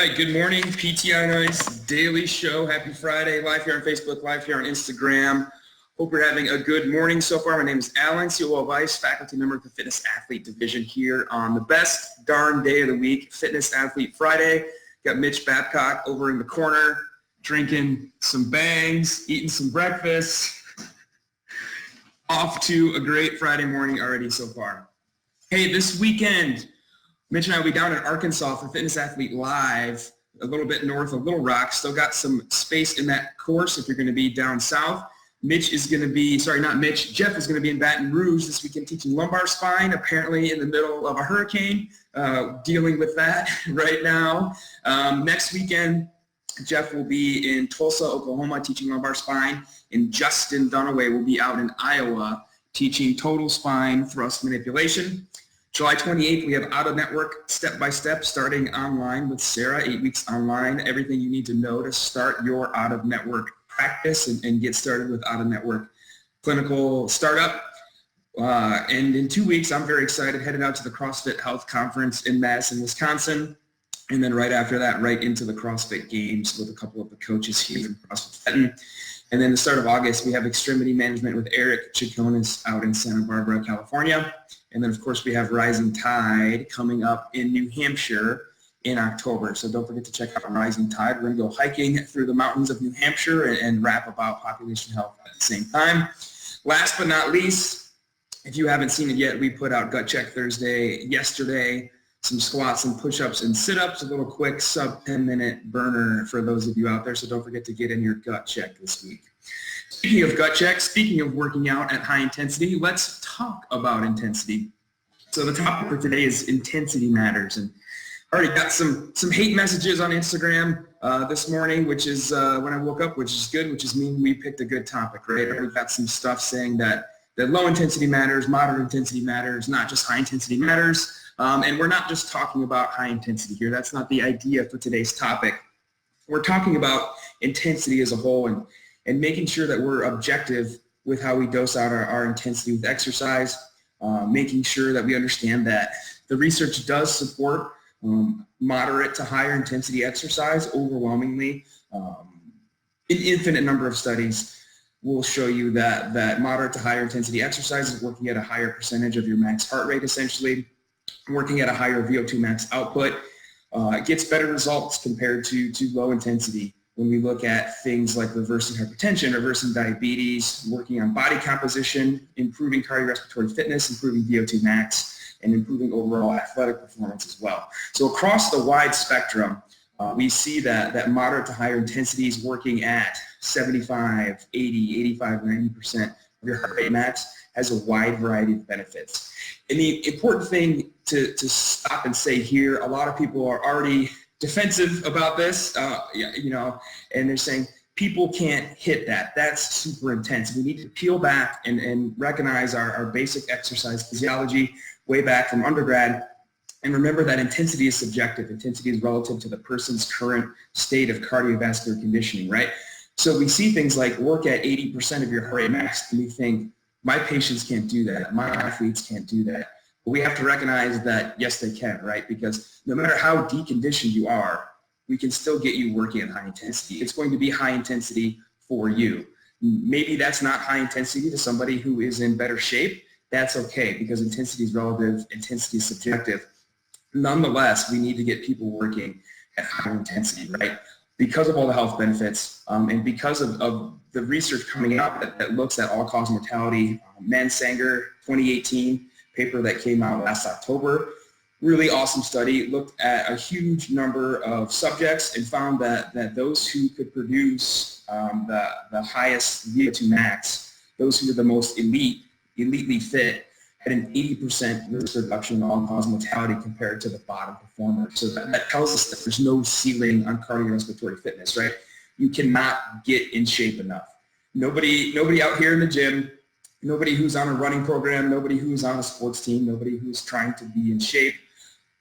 right, good morning, PTI Nice Daily Show. Happy Friday, live here on Facebook, live here on Instagram. Hope you're having a good morning so far. My name is Alan, COO Vice, faculty member of the Fitness Athlete Division here on the best darn day of the week, Fitness Athlete Friday. Got Mitch Babcock over in the corner, drinking some bangs, eating some breakfast. Off to a great Friday morning already so far. Hey, this weekend, Mitch and I will be down in Arkansas for Fitness Athlete Live, a little bit north of Little Rock. Still got some space in that course if you're going to be down south. Jeff is going to be in Baton Rouge this weekend teaching lumbar spine, apparently in the middle of a hurricane, dealing with that right now. Next weekend, Jeff will be in Tulsa, Oklahoma teaching lumbar spine, and Justin Dunaway will be out in Iowa teaching total spine thrust manipulation. July 28th, we have out-of-network step-by-step starting online with Sarah, 8 weeks online, everything you need to know to start your out-of-network practice and get started with out-of-network clinical startup. And in 2 weeks, I'm very excited, headed out to the CrossFit Health Conference in Madison, Wisconsin. And then right after that, right into the CrossFit Games with a couple of the coaches here in CrossFit Fenton. And then the start of August, we have extremity management with Eric Chaconis out in Santa Barbara, California. And then, of course, we have Rising Tide coming up in New Hampshire in October. So don't forget to check out Rising Tide. We're going to go hiking through the mountains of New Hampshire and rap about population health at the same time. Last but not least, if you haven't seen it yet, we put out Gut Check Thursday yesterday. Some squats and push-ups and sit-ups, a little quick sub 10-minute burner for those of you out there. So don't forget to get in your gut check this week. Speaking of gut check, speaking of working out at high intensity, let's talk about intensity. So the topic for today is intensity matters. And I already got some hate messages on Instagram this morning, which is when I woke up, which is good, which is mean we picked a good topic, right? I already got some stuff saying that low intensity matters, moderate intensity matters, not just high intensity matters. And we're not just talking about high intensity here. That's not the idea for today's topic. We're talking about intensity as a whole and making sure that we're objective with how we dose out our intensity with exercise, making sure that we understand that the research does support moderate to higher intensity exercise overwhelmingly. An infinite number of studies will show you that moderate to higher intensity exercise is working at a higher percentage of your max heart rate essentially, working at a higher VO2 max output. It gets better results compared to low intensity when we look at things like reversing hypertension, reversing diabetes, working on body composition, improving cardiorespiratory fitness, improving VO2 max, and improving overall athletic performance as well. So across the wide spectrum, we see that moderate to higher intensity is working at 75, 80, 85, 90% of your heart rate max, has a wide variety of benefits. And the important thing to stop and say here, a lot of people are already defensive about this, and they're saying people can't hit that. That's super intense. We need to peel back and recognize our basic exercise physiology way back from undergrad. And remember that intensity is subjective. Intensity is relative to the person's current state of cardiovascular conditioning, right? So we see things like work at 80% of your heart rate max, and we think, my patients can't do that. My athletes can't do that. But we have to recognize that, yes, they can, right? Because no matter how deconditioned you are, we can still get you working at high intensity. It's going to be high intensity for you. Maybe that's not high intensity to somebody who is in better shape. That's okay, because intensity is relative, intensity is subjective. Nonetheless, we need to get people working at high intensity, right? Because of all the health benefits and because of the research coming out that looks at all-cause mortality. Mansanger 2018 paper that came out last October, really awesome study, looked at a huge number of subjects and found that those who could produce the highest VO2 max, those who were the most elitely fit, had an 80% risk reduction in all-cause mortality compared to the bottom performers. So that tells us that there's no ceiling on cardiorespiratory fitness, right? You cannot get in shape enough. Nobody out here in the gym, nobody who's on a running program, nobody who's on a sports team, nobody who's trying to be in shape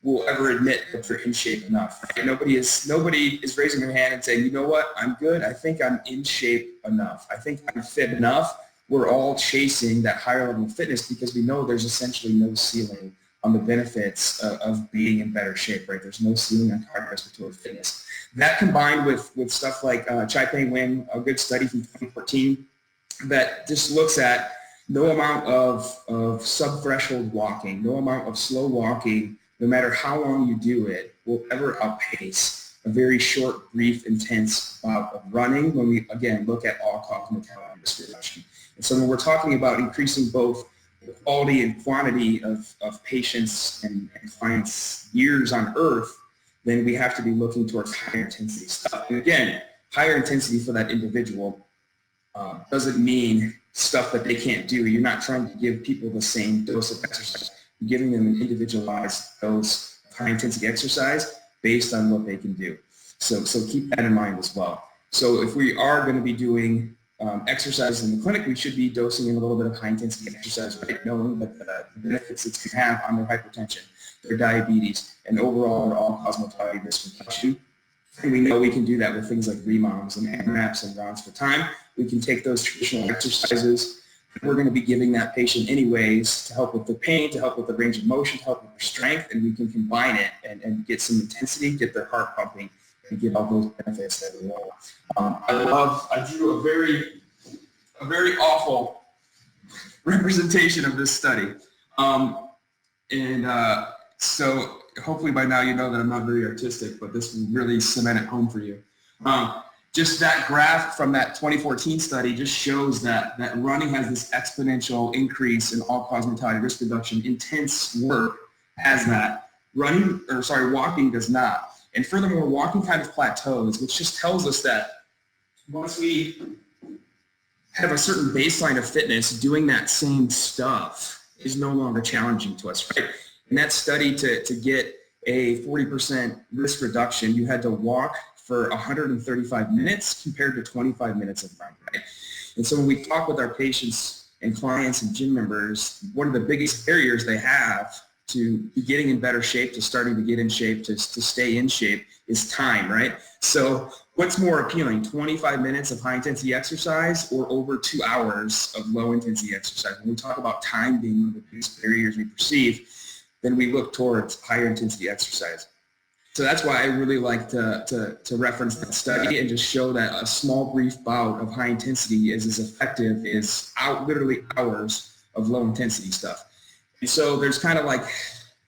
will ever admit that they're in shape enough. Right? Nobody is raising their hand and saying, you know what, I'm good. I think I'm in shape enough. I think I'm fit enough. We're all chasing that higher level of fitness because we know there's essentially no ceiling on the benefits of being in better shape, right? There's no ceiling on cardiorespiratory fitness. That combined with stuff like Chai-Ping Wang, a good study from 2014 that just looks at no amount of sub-threshold walking, no amount of slow walking, no matter how long you do it, will ever outpace a very short, brief, intense bout of running when we, again, look at all-cause mortality risk reduction. And so when we're talking about increasing both the quality and quantity of patients and clients' years on Earth, then we have to be looking towards higher intensity stuff. And again, higher intensity for that individual doesn't mean stuff that they can't do. You're not trying to give people the same dose of exercise. You're giving them an individualized dose of high intensity exercise based on what they can do. So keep that in mind as well. So if we are going to be doing exercises in the clinic, we should be dosing in a little bit of high intensity exercise, right? Knowing that the benefits it's going to have on their hypertension, their diabetes, and overall their all-cause mortality risk reduction. And we know we can do that with things like REMOMs and AMRAPs and rounds for time. We can take those traditional exercises. We're going to be giving that patient anyways to help with the pain, to help with the range of motion, to help with their strength, and we can combine it and get some intensity, get their heart pumping, and give all those benefits that we want. I drew a very awful representation of this study. So hopefully by now you know that I'm not very artistic, but this will really cement it home for you. Just that graph from that 2014 study just shows that running has this exponential increase in all-cause mortality risk reduction. Intense work has that. Walking does not. And furthermore, walking kind of plateaus, which just tells us that once we have a certain baseline of fitness, doing that same stuff is no longer challenging to us, right? In that study, to get a 40% risk reduction, you had to walk for 135 minutes compared to 25 minutes of running, right? And so when we talk with our patients and clients and gym members, one of the biggest barriers they have to getting in better shape, to starting to get in shape, to stay in shape is time, right? So what's more appealing, 25 minutes of high intensity exercise or over 2 hours of low intensity exercise? When we talk about time being one of the biggest barriers we perceive, then we look towards higher intensity exercise. So that's why I really like to reference that study and just show that a small brief bout of high intensity is as effective as literally hours of low intensity stuff. And so there's kind of like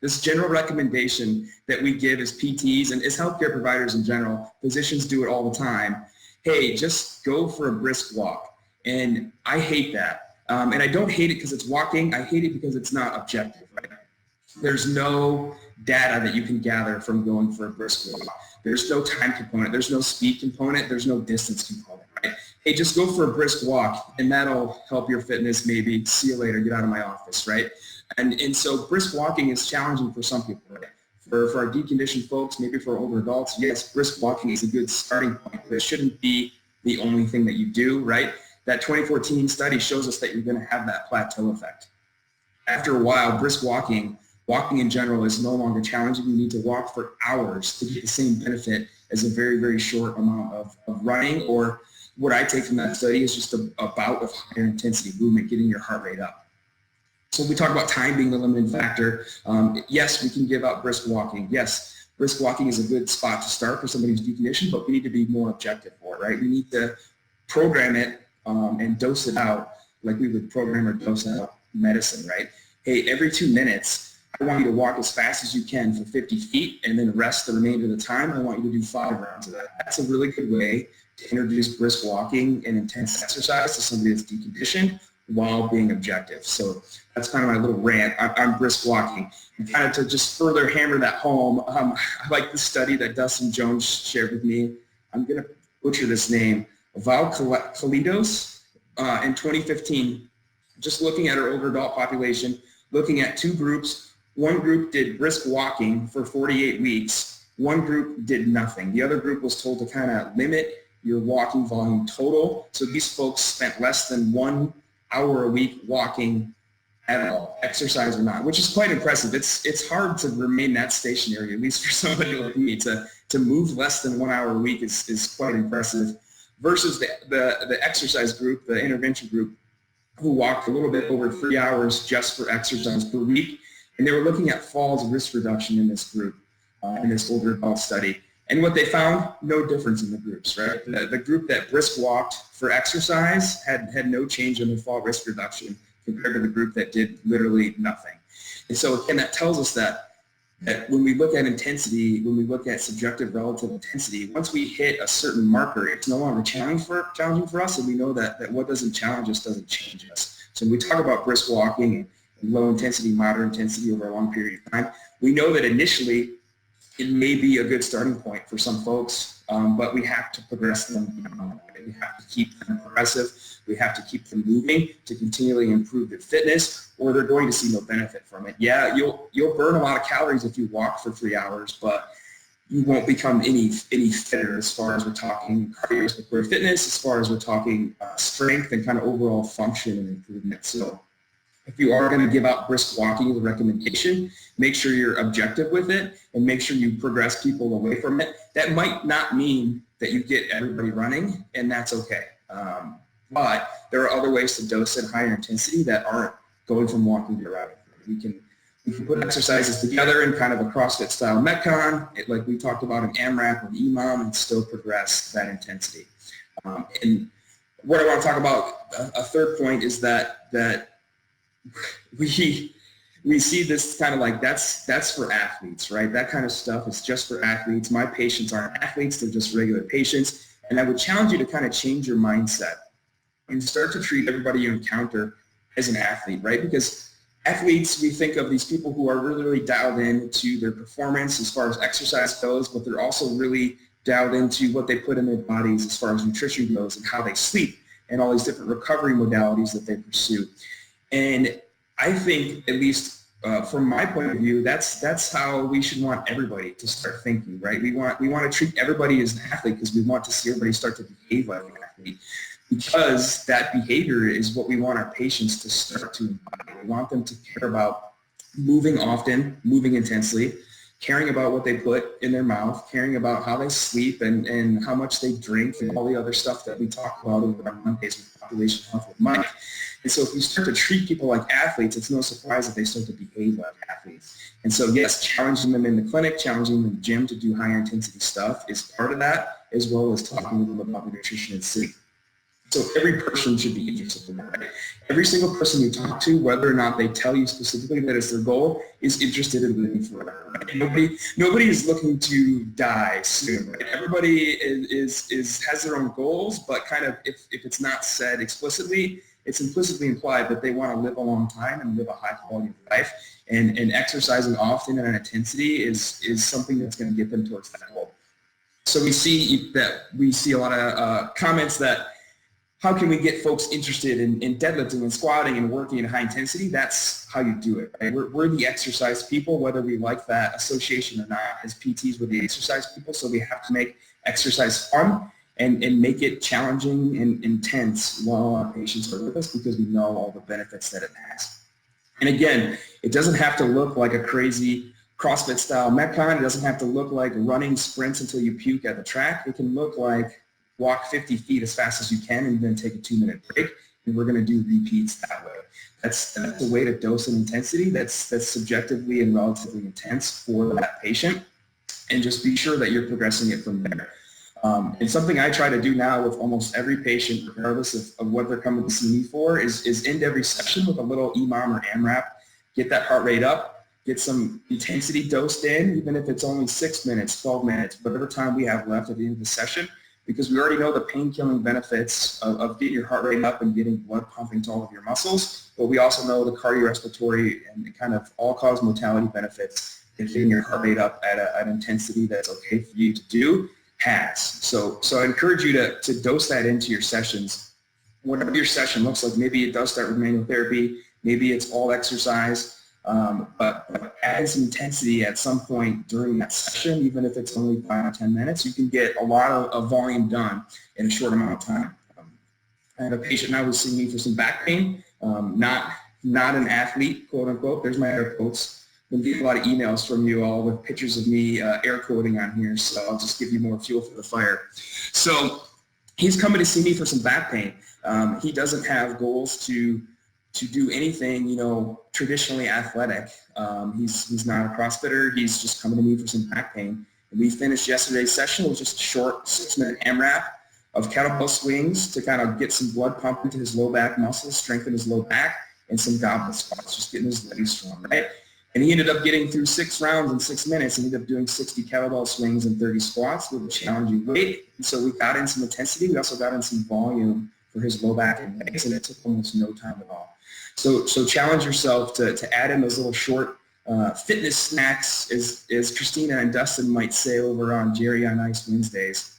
this general recommendation that we give as PTs and as healthcare providers in general. Physicians do it all the time. Hey, just go for a brisk walk. And I hate that. And I don't hate it because it's walking. I hate it because it's not objective, right? There's no data that you can gather from going for a brisk walk. There's no time component. There's no speed component. There's no distance component, right? Hey, just go for a brisk walk and that'll help your fitness maybe. See you later. Get out of my office, right? And so brisk walking is challenging for some people, right? For our deconditioned folks, maybe for older adults, yes, brisk walking is a good starting point, but it shouldn't be the only thing that you do, right? That 2014 study shows us that you're going to have that plateau effect. After a while, brisk walking in general is no longer challenging. You need to walk for hours to get the same benefit as a very, very short amount of running, or what I take from that study is just a bout of higher intensity movement, getting your heart rate up. So we talk about time being the limiting factor. Yes, we can give out brisk walking. Yes, brisk walking is a good spot to start for somebody who's deconditioned, but we need to be more objective for it, right? We need to program it and dose it out like we would program or dose out medicine, right? Hey, every 2 minutes, I want you to walk as fast as you can for 50 feet and then rest the remainder of the time. I want you to do 5 rounds of that. That's a really good way to introduce brisk walking and intense exercise to somebody that's deconditioned while being objective. So that's kind of my little rant on brisk walking. And kind of to just further hammer that home, I like the study that Dustin Jones shared with me. I'm going to butcher this name. Valkalidos in 2015, just looking at our older adult population, looking at 2 groups. One group did brisk walking for 48 weeks. One group did nothing. The other group was told to kind of limit your walking volume total. So these folks spent less than 1 hour a week walking at all, exercise or not, which is quite impressive. It's hard to remain that stationary, at least for somebody like me. To move less than 1 hour a week is quite impressive, versus the exercise group, the intervention group, who walked a little bit over 3 hours just for exercise per week. And they were looking at falls risk reduction in this group, in this older adult study. And what they found, no difference in the groups, right? The group that brisk walked for exercise had no change in their fall risk reduction compared to the group that did literally nothing. And so again, that tells us that when we look at intensity, when we look at subjective relative intensity, once we hit a certain marker, it's no longer challenging for us, and we know that what doesn't challenge us doesn't change us. So when we talk about brisk walking and low intensity, moderate intensity over a long period of time, we know that initially it may be a good starting point for some folks, but we have to progress them beyond that. We have to keep them progressive. We have to keep them moving to continually improve their fitness, or they're going to see no benefit from it. Yeah, you'll burn a lot of calories if you walk for 3 hours, but you won't become any fitter as far as we're talking cardiorespiratory fitness, as far as we're talking strength and kind of overall function and improvement. So if you are going to give out brisk walking as a recommendation, make sure you're objective with it and make sure you progress people away from it. That might not mean that you get everybody running, and that's okay. But there are other ways to dose at higher intensity that aren't going from walking to running. We can put exercises together in kind of a CrossFit style Metcon, like we talked about in AMRAP or EMOM, and still progress that intensity. And what I want to talk about, a third point, is that we see this kind of like that's for athletes, right? That kind of stuff is just for athletes. My patients aren't athletes, they're just regular patients. And I would challenge you to kind of change your mindset and start to treat everybody you encounter as an athlete, right? Because athletes, we think of these people who are really dialed into their performance as far as exercise goes, but they're also really dialed into what they put in their bodies as far as nutrition goes and how they sleep and all these different recovery modalities that they pursue. And I think, at least from my point of view, that's how we should want everybody to start thinking, right? We want to treat everybody as an athlete because we want to see everybody start to behave like an athlete, because that behavior is what we want our patients to start to embody. We want them to care about moving often, moving intensely, caring about what they put in their mouth, caring about how they sleep and how much they drink and all the other stuff that we talk about over on Mondays with Population Health with Mike. And so if we start to treat people like athletes, it's no surprise that they start to behave like athletes. And so yes, challenging them in the clinic, challenging them in the gym to do higher intensity stuff is part of that, as well as talking to them about nutrition and sleep. So every person should be interested in that, right? Every single person you talk to, whether or not they tell you specifically that it's their goal, is interested in living forever. Right? Nobody is looking to die soon. Right? Everybody has their own goals, but kind of if it's not said explicitly, it's implicitly implied that they want to live a long time and live a high quality of life. And exercising often and at intensity is something that's going to get them towards that goal. So we see a lot of comments that, how can we get folks interested in deadlifting and squatting and working at high intensity? That's how you do it. Right? We're the exercise people, whether we like that association or not. As PTs, we're the exercise people, so we have to make exercise fun and make it challenging and intense while our patients are with us, because we know all the benefits that it has. And again, it doesn't have to look like a crazy CrossFit style Metcon. It doesn't have to look like running sprints until you puke at the track. It can look like walk 50 feet as fast as you can and then take a 2-minute break, and we're going to do repeats that way. That's the way to dose and intensity that's subjectively and relatively intense for that patient, and just be sure that you're progressing it from there. And something I try to do now with almost every patient, regardless of what they're coming to see me for, is end every session with a little EMOM or AMRAP, get that heart rate up, get some intensity dosed in, even if it's only 6 minutes, 12 minutes, whatever time we have left at the end of the session, because we already know the pain-killing benefits of getting your heart rate up and getting blood pumping to all of your muscles, but we also know the cardiorespiratory and kind of all-cause mortality benefits that getting your heart rate up at an intensity that's okay for you to do has. So I encourage you to dose that into your sessions. Whatever your session looks like, maybe it does start with manual therapy, maybe it's all exercise, but add some intensity at some point during that session, even if it's only 5 or 10 minutes, you can get a lot of volume done in a short amount of time. I had a patient now who's seeing me for some back pain, not an athlete, quote unquote. There's my air quotes. Been getting a lot of emails from you all with pictures of me air quoting on here, so I'll just give you more fuel for the fire. So he's coming to see me for some back pain. He doesn't have goals to to do anything, traditionally athletic. He's not a CrossFitter. He's just coming to me for some back pain. And we finished yesterday's session with just a short 6-minute AMRAP of kettlebell swings to kind of get some blood pumping to his low back muscles, strengthen his low back, and some goblet squats, just getting his legs strong, right? And he ended up getting through 6 rounds in 6 minutes and ended up doing 60 kettlebell swings and 30 squats with a challenging weight. And so we got in some intensity. We also got in some volume for his low back and legs, and it took almost no time at all. So challenge yourself to add in those little short fitness snacks, as Christina and Dustin might say over on Jerry on Ice Wednesdays,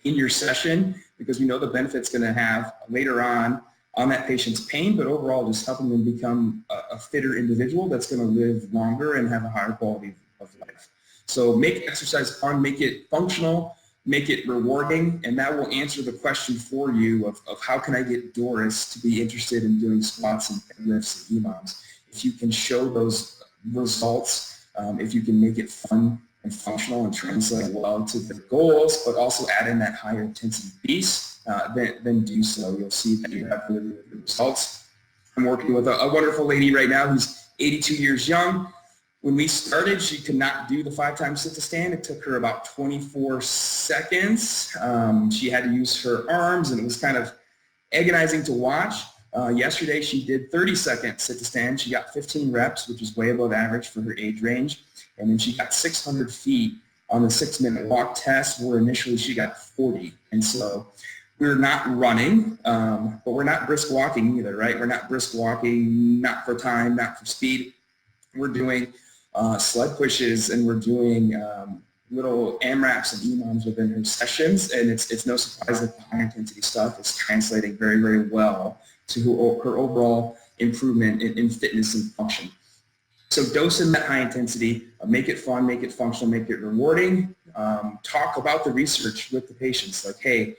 in your session, because we know the benefits going to have later on that patient's pain, but overall just helping them become a fitter individual that's going to live longer and have a higher quality of life. So make exercise fun, make it functional, make it rewarding, and that will answer the question for you of how can I get Doris to be interested in doing squats and lifts and EMOMs. If you can show those results, if you can make it fun and functional and translate well to the goals, but also add in that higher intensity piece, then do so. You'll see that you have really good results. I'm working with a wonderful lady right now who's 82 years young. When we started, she could not do the 5-time sit to stand. It took her about 24 seconds. She had to use her arms, and it was kind of agonizing to watch. Yesterday, she did 30-second sit to stand. She got 15 reps, which is way above average for her age range. And then she got 600 feet on the 6-minute walk test, where initially she got 40. And so we're not running, but we're not brisk walking either, right? We're not brisk walking, not for time, not for speed. We're doing sled pushes, and we're doing little AMRAPs and EMOMs within her sessions, and it's no surprise that the high intensity stuff is translating very, very well to her overall improvement in fitness and function. So dose in that high intensity, make it fun, make it functional, make it rewarding. Talk about the research with the patients, like, hey,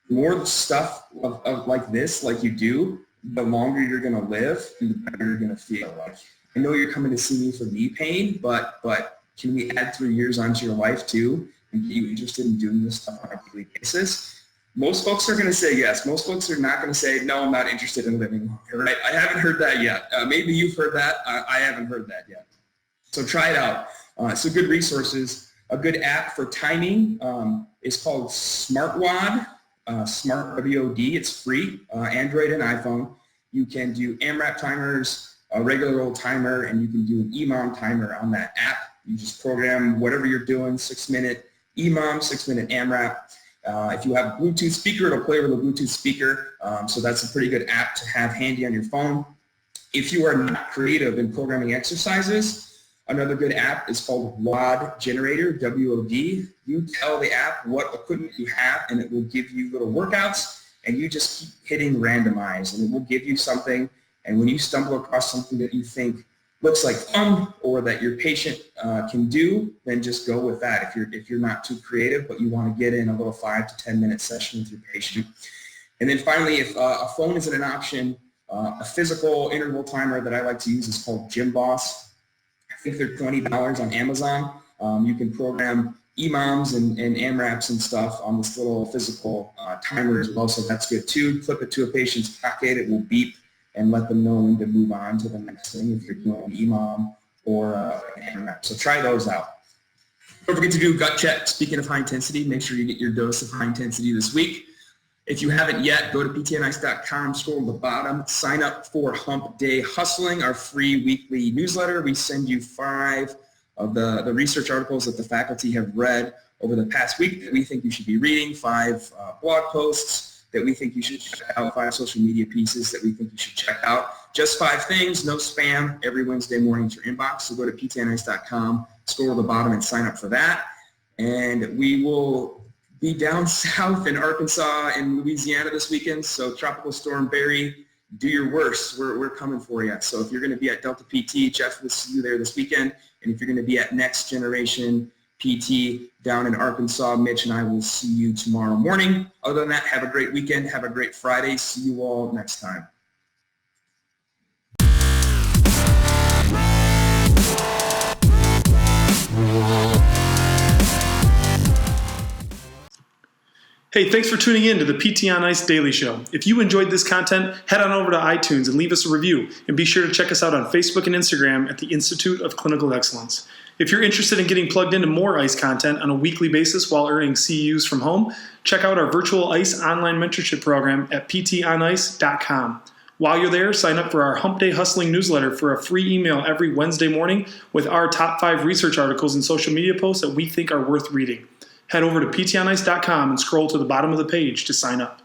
the more stuff of like this, like you do, the longer you're going to live and the better you're going to feel. Like, I know you're coming to see me for knee pain, but can we add 3 years onto your life too and get you interested in doing this stuff on a daily basis? Most folks are going to say yes. Most folks are not going to say, no, I'm not interested in living longer, right? I haven't heard that yet. Maybe you've heard that. I haven't heard that yet. So try it out. So good resources. A good app for timing is called SmartWOD, Smart WOD. It's free, Android and iPhone. You can do AMRAP timers, a regular old timer, and you can do an EMOM timer on that app. You just program whatever you're doing, 6-minute EMOM, 6-minute AMRAP. If you have a Bluetooth speaker, it'll play with a Bluetooth speaker. So that's a pretty good app to have handy on your phone. If you are not creative in programming exercises, another good app is called WOD Generator, W-O-D. You tell the app what equipment you have, and it will give you little workouts, and you just keep hitting randomize, and it will give you something. And when you stumble across something that you think looks like fun or that your patient can do, then just go with that. If you're not too creative, but you want to get in a little 5 to 10 minute session with your patient. And then finally, if a phone isn't an option, a physical interval timer that I like to use is called GymBoss. I think they're $20 on Amazon. You can program EMOMs and AMRAPs and stuff on this little physical timer as well, so that's good too. Clip it to a patient's pocket, it will beep and let them know when to move on to the next thing if you're doing an EMOM or an AMRAP. So try those out. Don't forget to do a gut check. Speaking of high intensity, make sure you get your dose of high intensity this week. If you haven't yet, go to ptnice.com, scroll to the bottom, sign up for Hump Day Hustling, our free weekly newsletter. We send you 5 of the research articles that the faculty have read over the past week that we think you should be reading, 5 blog posts that we think you should check out, 5 social media pieces that we think you should check out. Just 5 things, no spam, every Wednesday morning to your inbox. So go to ptnice.com, scroll to the bottom and sign up for that. And we will be down south in Arkansas and Louisiana this weekend. So Tropical Storm Barry, do your worst. We're coming for you. So if you're going to be at Delta PT, Jeff will see you there this weekend. And if you're going to be at Next Generation PT down in Arkansas, Mitch and I will see you tomorrow morning. Other than that, have a great weekend. Have a great Friday. See you all next time. Hey, thanks for tuning in to the PT on Ice Daily Show. If you enjoyed this content, head on over to iTunes and leave us a review. And be sure to check us out on Facebook and Instagram at the Institute of Clinical Excellence. If you're interested in getting plugged into more ICE content on a weekly basis while earning CEUs from home, check out our virtual ICE online mentorship program at ptonice.com. While you're there, sign up for our Hump Day Hustling newsletter for a free email every Wednesday morning with our top 5 research articles and social media posts that we think are worth reading. Head over to ptonice.com and scroll to the bottom of the page to sign up.